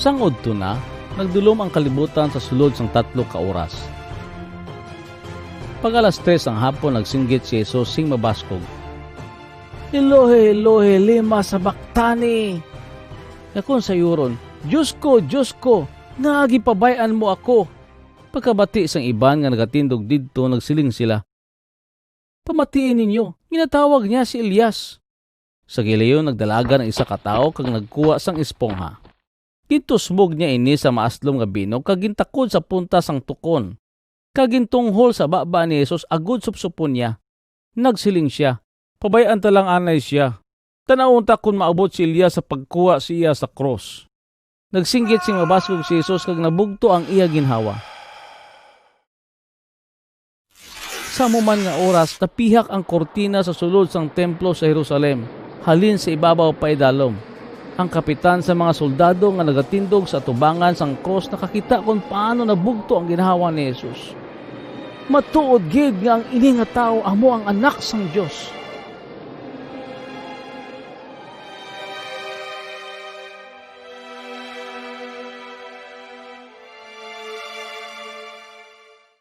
Sangod to na, nagdulom ang kalibutan sa sulod sang 3 ka oras. Pag alas 3 ang hapon, nagsinggit si Jesus sing mabaskog. Elohe, Elohe, lema sabachthani. Yakon sa yuron, Diyos ko, nagipabayan mo ako. Pagkabati sang iban nga nagatindog didto, nagsiling sila. Pamatiin ninyo, ginatawag niya si Elias. Sa gilayon nagdalaga ng isa ka tawo kag nagkuha sang espongha. Gitusmog niya ini sa maaslom nga binog kag gintakod sa punta sang tukon. Kag gintunghol sa baba ni Jesus agud supsupon niya. Nagsiling siya, pabayaan talang anay siya. Tanawon ta kun maabot si Elias sa pagkuha siya sa cross. Nagsinggit sing mabaskog si Jesus kag nabugto ang iya ginhawa. Sa muman nga oras, napihak ang kortina sa sulod sang templo sa Jerusalem, halin sa ibabaw pa idalom. Ang kapitan sa mga soldado nga nagatindog sa tubangan sang cross nakakita kung paano nabugto ang ginhawa ni Jesus. Matuod gid nga ang ini nga tawo amo ang anak sang Dios.